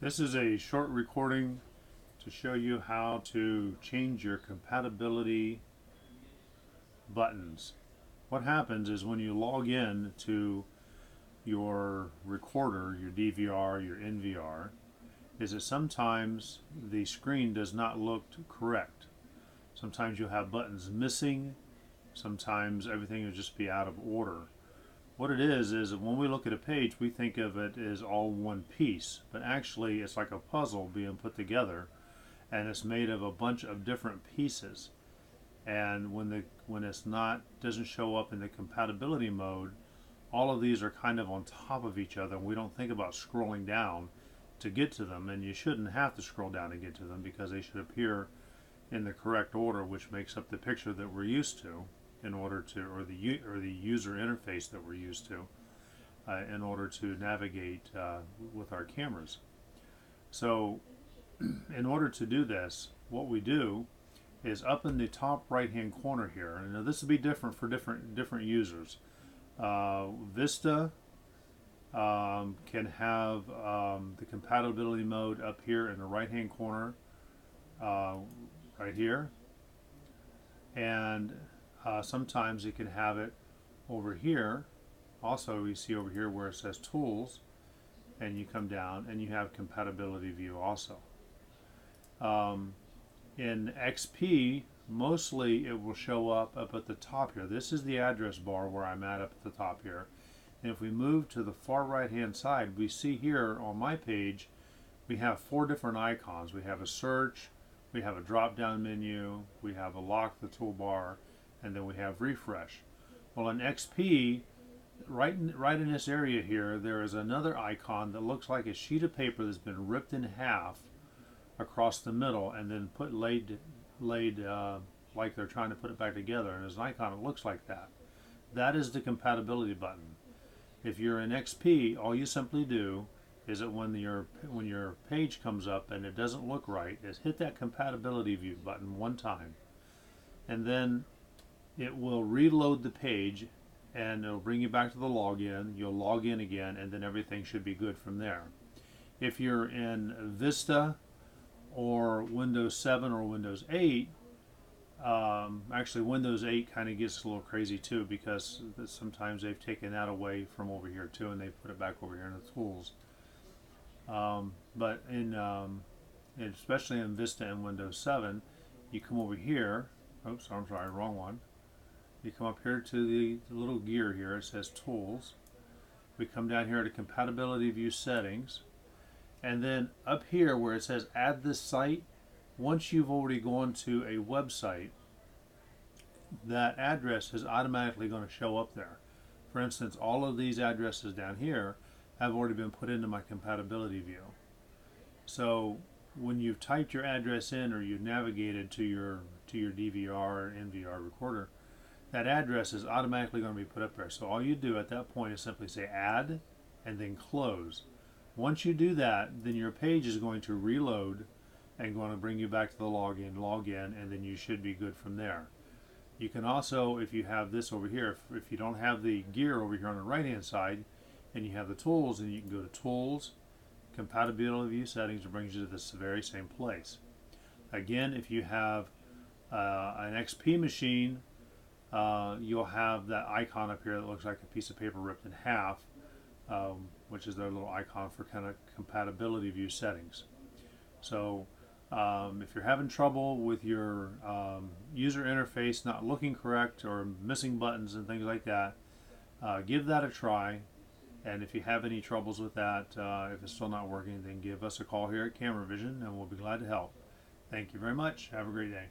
This is a short recording to show you how to change your compatibility buttons. What happens is when you log in to your recorder, your DVR, your NVR, is that sometimes the screen does not look correct. Sometimes you'll have buttons missing, sometimes everything will just be out of order. What it is that when we look at a page, we think of it as all one piece, but actually it's like a puzzle being put together, and it's made of a bunch of different pieces. And when it's not doesn't show up in the compatibility mode, all of these are kind of on top of each other, and we don't think about scrolling down to get to them, and you shouldn't have to scroll down to get to them because they should appear in the correct order, which makes up the picture that we're used to in order to, or the user interface that we're used to in order to navigate with our cameras. So in order to do this, what we do is up in the top right hand corner here, and now this will be different for different users. Vista can have the compatibility mode up here in the right hand corner right here, and sometimes you can have it over here. Also, you see over here where it says tools, and you come down and you have compatibility view also. In XP, mostly it will show up at the top here. This is the address bar where I'm at up at the top here. And if we move to the far right hand side, we see here on my page we have 4 different icons. We have a search, we have a drop down menu, we have a lock the toolbar, and then we have refresh. Well, in XP, right in this area here, there is another icon that looks like a sheet of paper that's been ripped in half across the middle and then laid like they're trying to put it back together, and there's an icon that looks like that. That is the compatibility button. If you're in XP, all you simply do is that when your page comes up and it doesn't look right, is hit that compatibility view button one time, and then it will reload the page and it'll bring you back to the login. You'll log in again, and then everything should be good from there. If you're in Vista or Windows 7 or Windows 8, actually Windows 8 kind of gets a little crazy too, because sometimes they've taken that away from over here too and they put it back over here in the tools. But especially in Vista and Windows 7, you come over here. Oops, I'm sorry, wrong one. You come up here to the little gear here. It says Tools. We come down here to Compatibility View Settings. And then up here where it says Add this site, once you've already gone to a website, that address is automatically going to show up there. For instance, all of these addresses down here have already been put into my compatibility view. So when you've typed your address in, or you've navigated to your DVR or NVR recorder, that address is automatically going to be put up there. So all you do at that point is simply say add and then close. Once you do that, then your page is going to reload and going to bring you back to the log in, and then you should be good from there. You can also, if you have this over here, if you don't have the gear over here on the right hand side and you have the tools, then you can go to Tools, Compatibility View Settings. It brings you to this very same place. Again, if you have an XP machine, you'll have that icon up here that looks like a piece of paper ripped in half, which is their little icon for kind of compatibility view settings. So if you're having trouble with your user interface not looking correct or missing buttons and things like that, give that a try. And if you have any troubles with that, if it's still not working, then give us a call here at Camera Vision and we'll be glad to help. Thank you very much. Have a great day.